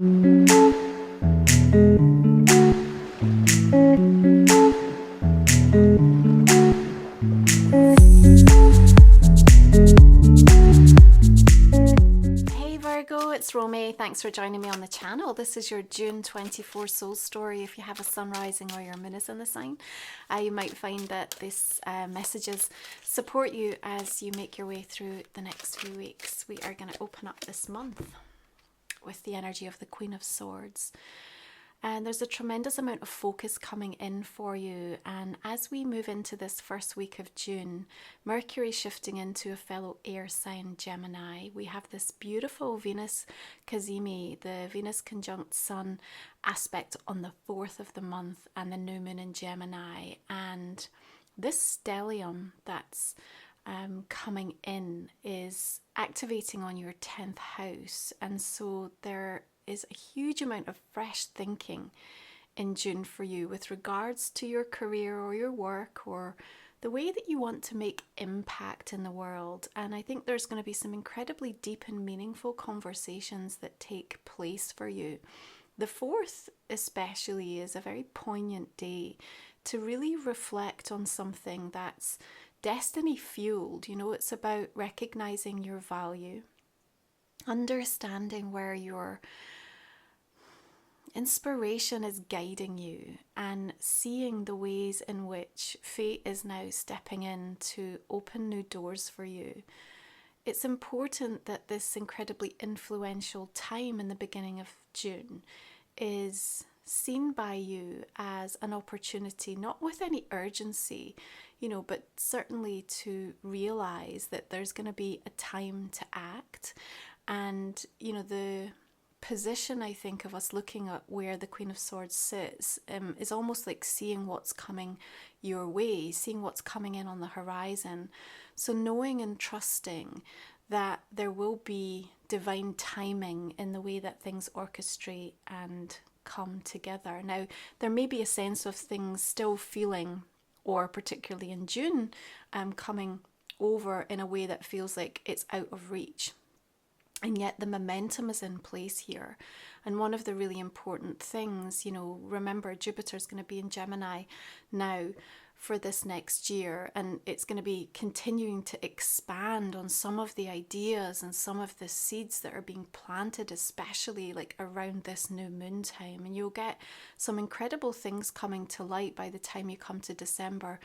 Hey Virgo, it's Romy. Thanks for joining me on the channel. This is your June 24 soul story. If you have a sun rising or your moon is in the sign, you might find that these messages support you as you make your way through the next few weeks. We are going to open up this month with the energy of the Queen of Swords. And there's a tremendous amount of focus coming in for you. And as we move into this first week of June, Mercury shifting into a fellow air sign, Gemini, we have this beautiful Venus Cazimi, the Venus conjunct Sun aspect on the 4th of the month, and the new moon in Gemini. And this stellium that's coming in is activating on your 10th house. And so there is a huge amount of fresh thinking in June for you with regards to your career or your work or the way that you want to make impact in the world. And I think there's going to be some incredibly deep and meaningful conversations that take place for you. The 4th especially is a very poignant day to really reflect on something that's destiny fueled. You know, it's about recognizing your value, understanding where your inspiration is guiding you, and seeing the ways in which fate is now stepping in to open new doors for you. It's important that this incredibly influential time in the beginning of June is seen by you as an opportunity, not with any urgency, you know, but certainly to realize that there's going to be a time to act. And, you know, the position, I think, of us looking at where the Queen of Swords sits is almost like seeing what's coming your way, seeing what's coming in on the horizon. So knowing and trusting that there will be divine timing in the way that things orchestrate and come together. Now, there may be a sense of things still feeling, or particularly in June, coming over in a way that feels like it's out of reach. And yet the momentum is in place here. And one of the really important things, you know, remember Jupiter's going to be in Gemini now for this next year, and it's going to be continuing to expand on some of the ideas and some of the seeds that are being planted, especially like around this new moon time. And you'll get some incredible things coming to light by the time you come to December,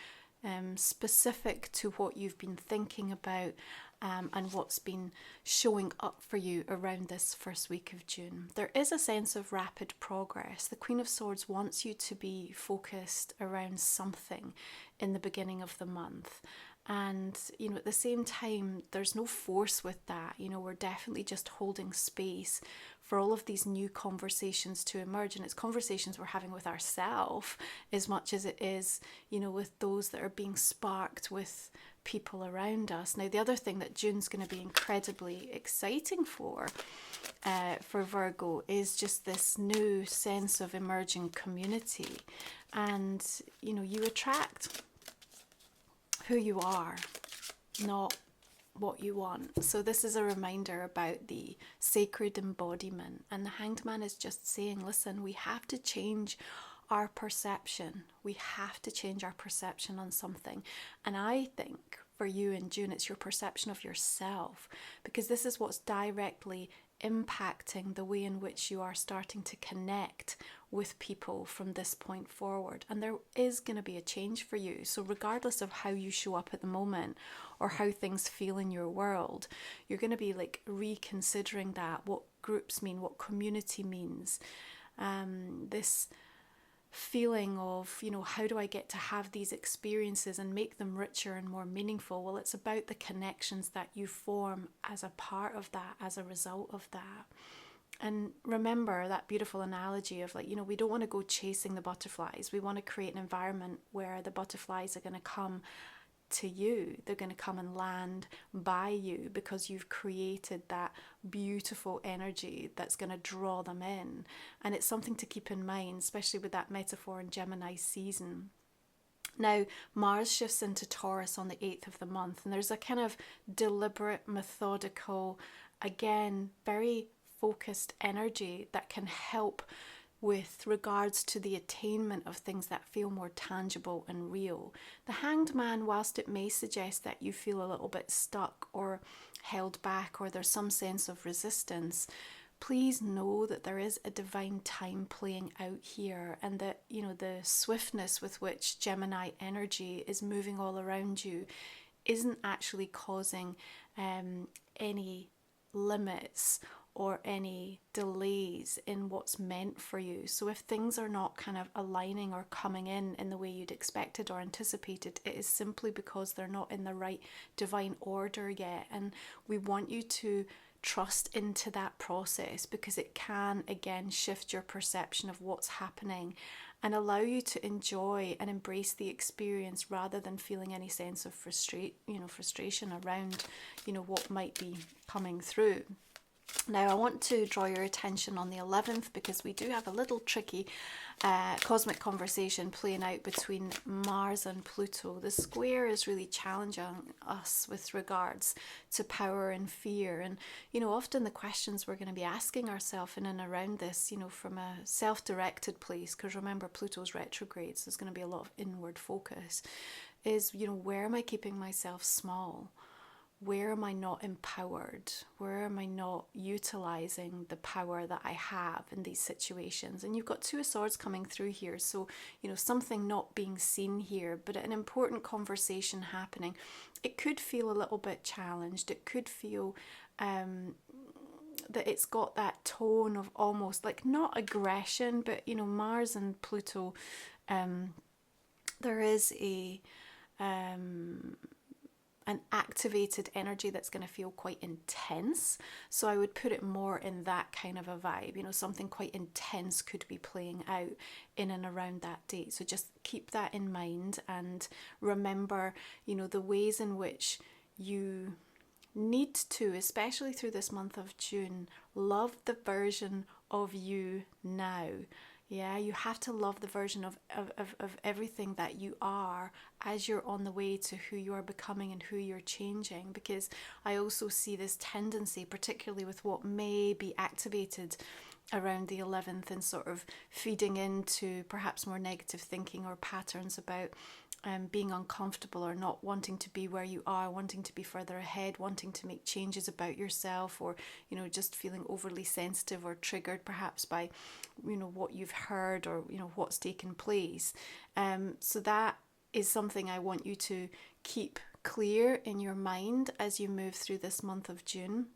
specific to what you've been thinking about and what's been showing up for you around this first week of June. There is a sense of rapid progress. The Queen of Swords wants you to be focused around something in the beginning of the month. And, you know, at the same time, there's no force with that. You know, we're definitely just holding space for all of these new conversations to emerge. And it's conversations we're having with ourselves as much as it is, you know, with those that are being sparked with people around us. Now, the other thing that June's going to be incredibly exciting for Virgo is just this new sense of emerging community. And, you know, you attract who you are, not what you want. So this is a reminder about the sacred embodiment. And the Hanged Man is just saying, listen, we have to change our perception. We have to change our perception on something. And I think for you in June, it's your perception of yourself, because this is what's directly impacting the way in which you are starting to connect with people from this point forward. And there is going to be a change for you. So regardless of how you show up at the moment or how things feel in your world, you're going to be like reconsidering that, what groups mean, what community means. This feeling of, you know, how do I get to have these experiences and make them richer and more meaningful? Well, it's about the connections that you form as a part of that, as a result of that. And remember that beautiful analogy of, like, you know, we don't want to go chasing the butterflies. We want to create an environment where the butterflies are going to come to you. They're going to come and land by you because you've created that beautiful energy that's going to draw them in. And it's something to keep in mind, especially with that metaphor in Gemini season. Now, Mars shifts into Taurus on the 8th of the month, and there's a kind of deliberate, methodical, again, very focused energy that can help with regards to the attainment of things that feel more tangible and real. The Hanged Man, whilst it may suggest that you feel a little bit stuck or held back, or there's some sense of resistance, please know that there is a divine time playing out here, and that, you know, the swiftness with which Gemini energy is moving all around you isn't actually causing any limits or any delays in what's meant for you. So if things are not kind of aligning or coming in the way you'd expected or anticipated, it is simply because they're not in the right divine order yet. And we want you to trust into that process, because it can again shift your perception of what's happening and allow you to enjoy and embrace the experience, rather than feeling any sense of frustration around, you know, what might be coming through. Now, I want to draw your attention on the 11th, because we do have a little tricky cosmic conversation playing out between Mars and Pluto. The square is really challenging us with regards to power and fear. And, you know, often the questions we're going to be asking ourselves in and around this, you know, from a self-directed place, because remember, Pluto's retrograde, so there's going to be a lot of inward focus, is, you know, where am I keeping myself small? Where am I not empowered? Where am I not utilizing the power that I have in these situations? And you've got Two of Swords coming through here. So, you know, something not being seen here, but an important conversation happening. It could feel a little bit challenged. It could feel that it's got that tone of almost like not aggression, but, you know, Mars and Pluto, there is an activated energy that's going to feel quite intense. So I would put it more in that kind of a vibe. You know, something quite intense could be playing out in and around that date. So just keep that in mind, and remember, you know, the ways in which you need to, especially through this month of June, love the version of you now. Yeah, you have to love the version of everything that you are as you're on the way to who you are becoming and who you're changing. Because I also see this tendency, particularly with what may be activated around the 11th, and sort of feeding into perhaps more negative thinking or patterns about being uncomfortable or not wanting to be where you are, wanting to be further ahead, wanting to make changes about yourself, or, you know, just feeling overly sensitive or triggered perhaps by, you know, what you've heard or, you know, what's taken place. So that is something I want you to keep clear in your mind as you move through this month of June.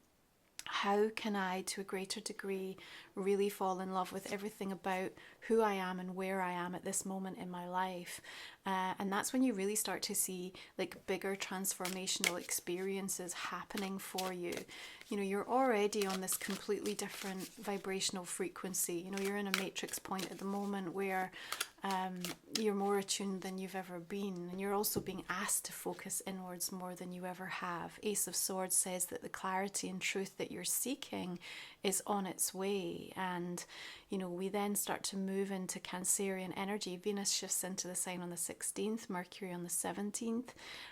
How can I, to a greater degree, really fall in love with everything about who I am and where I am at this moment in my life? And that's when you really start to see like bigger transformational experiences happening for you. You know, you're already on this completely different vibrational frequency. You know, you're in a matrix point at the moment where you're more attuned than you've ever been, and you're also being asked to focus inwards more than you ever have. Ace of Swords says that the clarity and truth that you're seeking is on its way. And, you know, we then start to move into Cancerian energy. Venus shifts into the sign on the 16th, Mercury on the 17th,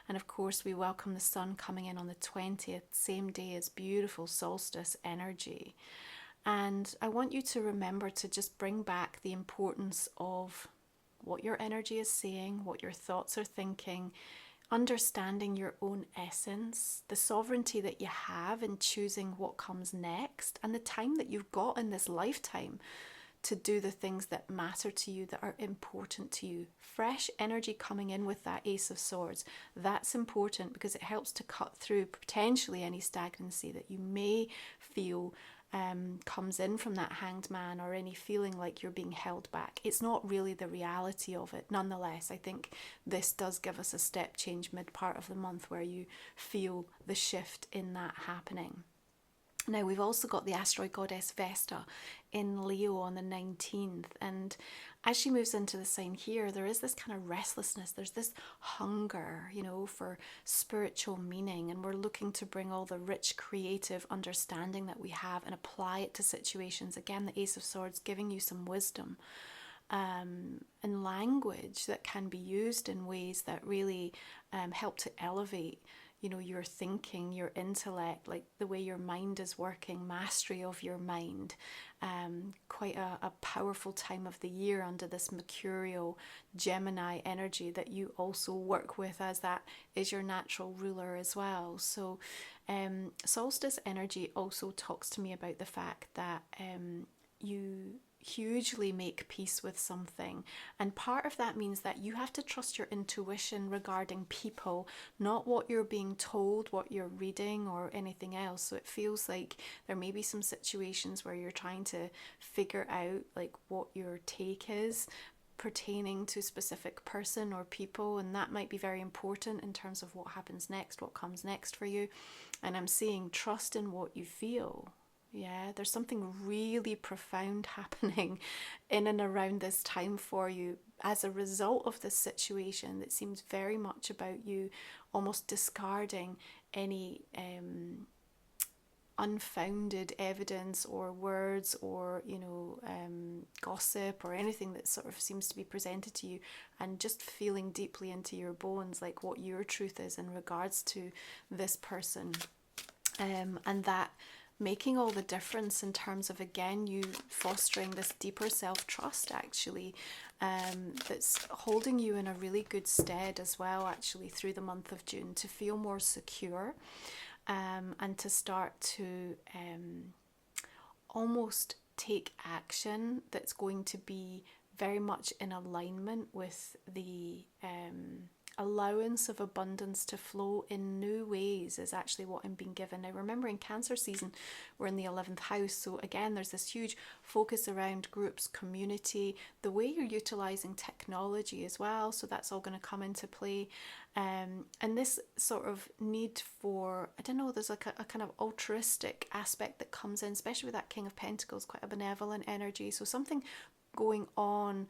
and of course we welcome the sun coming in on the 20th, same day as beautiful solstice energy. And I want you to remember to just bring back the importance of what your energy is saying, what your thoughts are thinking, understanding your own essence, the sovereignty that you have in choosing what comes next, and the time that you've got in this lifetime to do the things that matter to you, that are important to you. Fresh energy coming in with that Ace of Swords. That's important because it helps to cut through potentially any stagnancy that you may feel comes in from that Hanged Man, or any feeling like you're being held back. It's not really the reality of it. Nonetheless, I think this does give us a step change mid part of the month where you feel the shift in that happening. Now, we've also got the asteroid goddess Vesta in Leo on the 19th, and as she moves into the sign here, there is this kind of restlessness. There's this hunger, you know, for spiritual meaning, and we're looking to bring all the rich creative understanding that we have and apply it to situations. Again, the Ace of Swords giving you some wisdom and language that can be used in ways that really help to elevate your thinking, your intellect, like the way your mind is working, mastery of your mind. Quite a powerful time of the year under this Mercurial Gemini energy that you also work with, as that is your natural ruler as well. So solstice energy also talks to me about the fact that you hugely make peace with something, and part of that means that you have to trust your intuition regarding people, not what you're being told, what you're reading, or anything else. So it feels like there may be some situations where you're trying to figure out like what your take is pertaining to a specific person or people, and that might be very important in terms of what happens next, what comes next for you. And I'm seeing trust in what you feel. Yeah, there's something really profound happening in and around this time for you as a result of this situation that seems very much about you almost discarding any unfounded evidence or words or gossip or anything that sort of seems to be presented to you, and just feeling deeply into your bones like what your truth is in regards to this person, and that making all the difference in terms of, again, you fostering this deeper self-trust actually, that's holding you in a really good stead as well actually through the month of June to feel more secure, and to start to almost take action that's going to be very much in alignment with the allowance of abundance to flow in new ways is actually what I'm being given. Now remember, in Cancer season we're in the 11th house, so again there's this huge focus around groups, community, the way you're utilizing technology as well, so that's all going to come into play, and this sort of need for, I don't know, there's like a kind of altruistic aspect that comes in, especially with that King of Pentacles, quite a benevolent energy. So something going on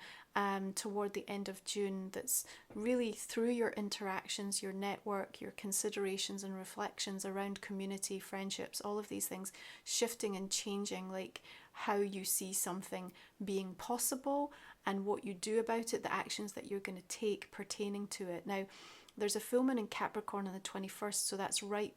toward the end of June that's really through your interactions, your network, your considerations and reflections around community, friendships, all of these things shifting and changing, like how you see something being possible and what you do about it, the actions that you're going to take pertaining to it. Now there's a full moon in Capricorn on the 21st, so that's right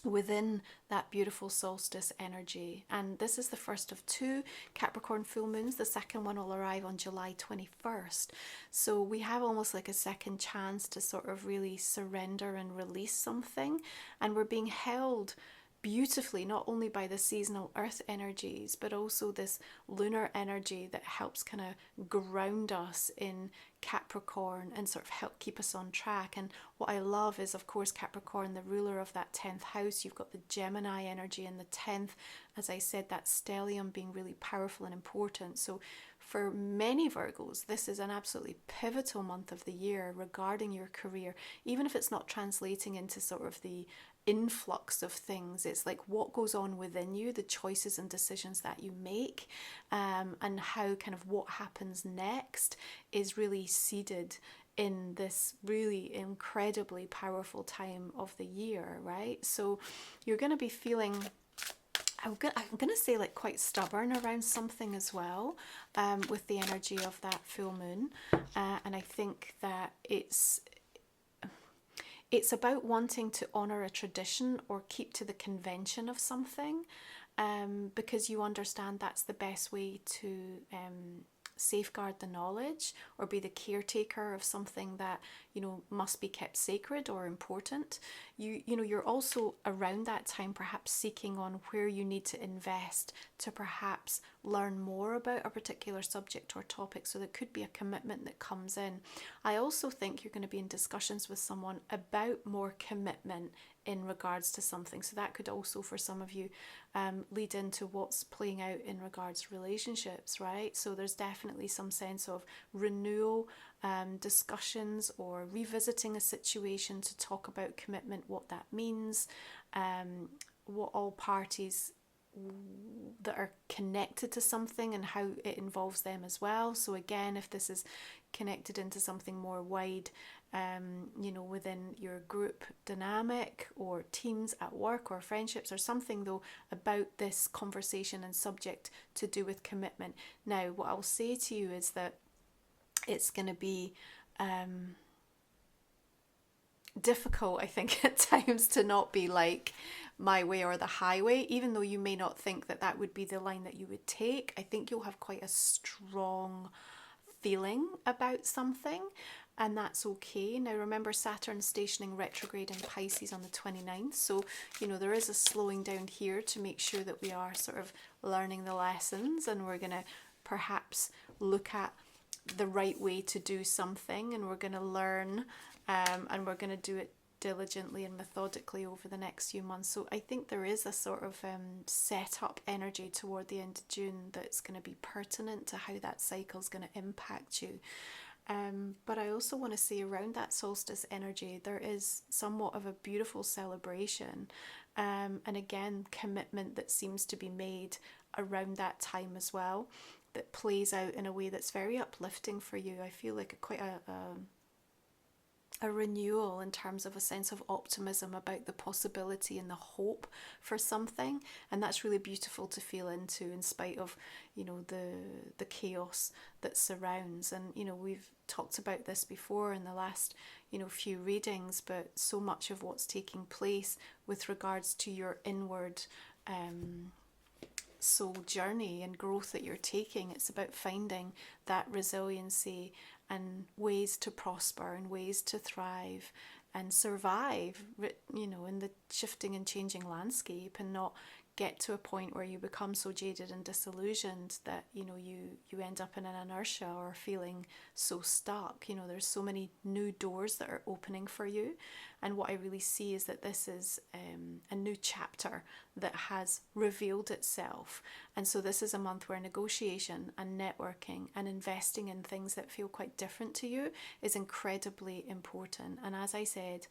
within that beautiful solstice energy, and this is the first of two Capricorn full moons. The second one will arrive on July 21st, so we have almost like a second chance to sort of really surrender and release something, and we're being held beautifully not only by the seasonal earth energies but also this lunar energy that helps kind of ground us in Capricorn and sort of help keep us on track. And what I love is, of course, Capricorn, the ruler of that 10th house. You've got the Gemini energy in the 10th, as I said, that stellium being really powerful and important. So for many Virgos, this is an absolutely pivotal month of the year regarding your career, even if it's not translating into sort of the influx of things. It's like what goes on within you, the choices and decisions that you make, and how kind of what happens next is really seeded in this really incredibly powerful time of the year, right? So you're going to be feeling, I'm going to say, like quite stubborn around something as well, with the energy of that full moon, and I think that it's about wanting to honour a tradition or keep to the convention of something, because you understand that's the best way to safeguard the knowledge or be the caretaker of something that must be kept sacred or important. You're also around that time perhaps seeking on where you need to invest to perhaps learn more about a particular subject or topic, so there could be a commitment that comes in. I also think you're going to be in discussions with someone about more commitment in regards to something, so that could also for some of you lead into what's playing out in regards to relationships, right? So there's definitely some sense of renewal, discussions or revisiting a situation to talk about commitment, what that means, what all parties that are connected to something and how it involves them as well. So again, if this is connected into something more wide, within your group dynamic or teams at work or friendships or something though, about this conversation and subject to do with commitment. Now, what I'll say to you is that it's going to be difficult, I think, at times to not be like my way or the highway, even though you may not think that that would be the line that you would take. I think you'll have quite a strong feeling about something, and that's okay. Now remember, Saturn stationing retrograde in Pisces on the 29th, so you know there is a slowing down here to make sure that we are sort of learning the lessons, and we're going to perhaps look at the right way to do something, and we're going to learn, and we're going to do it diligently and methodically over the next few months. So I think there is a sort of set up energy toward the end of June that's going to be pertinent to how that cycle is going to impact you. But I also want to say around that solstice energy, there is somewhat of a beautiful celebration, and again, commitment that seems to be made around that time as well, that plays out in a way that's very uplifting for you. I feel like quite a renewal in terms of a sense of optimism about the possibility and the hope for something, and that's really beautiful to feel into in spite of, you know, the chaos that surrounds. And you know, we've talked about this before in the last, you know, few readings, but so much of what's taking place with regards to your inward soul journey and growth that you're taking, it's about finding that resiliency and ways to prosper and ways to thrive and survive, you know, in the shifting and changing landscape, and not get to a point where you become so jaded and disillusioned that, you know, you end up in an inertia or feeling so stuck. You know, there's so many new doors that are opening for you, and what I really see is that this is a new chapter that has revealed itself. And so this is a month where negotiation and networking and investing in things that feel quite different to you is incredibly important. And as I said,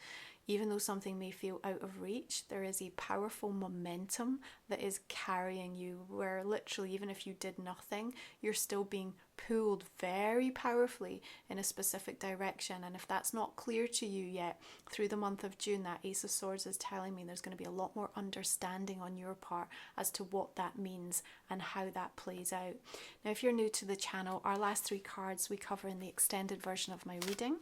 even though something may feel out of reach, there is a powerful momentum that is carrying you, where literally even if you did nothing, you're still being pulled very powerfully in a specific direction. And if that's not clear to you yet, through the month of June, that Ace of Swords is telling me there's going to be a lot more understanding on your part as to what that means and how that plays out. Now, if you're new to the channel, our last 3 cards we cover in the extended version of my reading.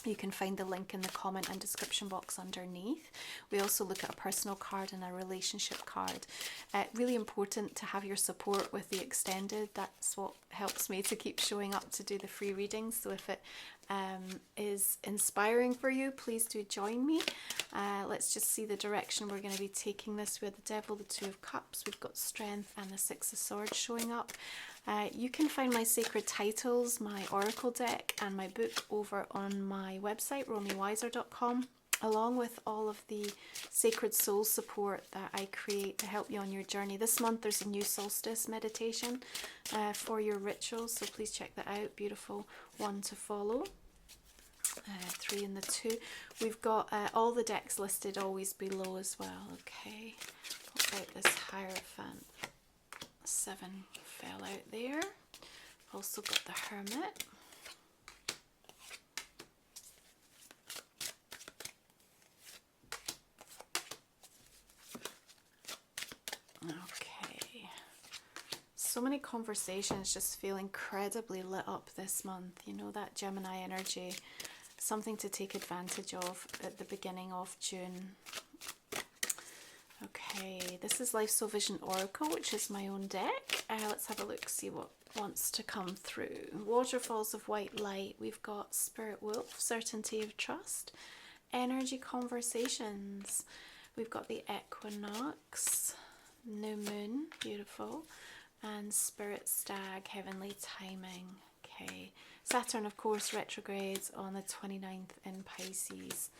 You can find the link in the comment and description box underneath. We also look at a personal card and a relationship card. Really important to have your support with the extended. That's what helps me to keep showing up to do the free readings. So if it is inspiring for you, please do join me. Let's just see the direction we're going to be taking this. We have the Devil, the Two of Cups, we've got Strength and the Six of Swords showing up. You can find my sacred titles, my oracle deck and my book over on my website, romywiser.com, along with all of the sacred soul support that I create to help you on your journey. This month there's a new solstice meditation for your rituals, so please check that out. Beautiful one to follow. 3 and the 2. We've got all the decks listed always below as well. Okay, pop out this Hierophant. 7 fell out there. Also got the Hermit. Okay. So many conversations just feel incredibly lit up this month. You know, that Gemini energy. Something to take advantage of at the beginning of June. Okay, this is Life Soul Vision Oracle, which is my own deck. Let's have a look, see what wants to come through. Waterfalls of White Light. We've got Spirit Wolf, Certainty of Trust, Energy Conversations. We've got the Equinox, New Moon, beautiful, and Spirit Stag, Heavenly Timing. Okay, Saturn, of course, retrogrades on the 29th in Pisces.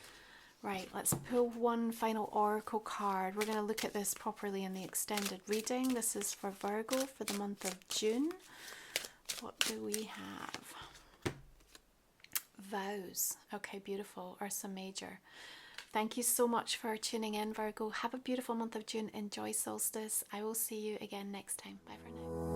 Right, let's pull one final oracle card. We're going to look at this properly in the extended reading. This is for Virgo for the month of June. What do we have? Vows. Okay, beautiful. Ursa Major. Thank you so much for tuning in, Virgo. Have a beautiful month of June. Enjoy solstice. I will see you again next time. Bye for now.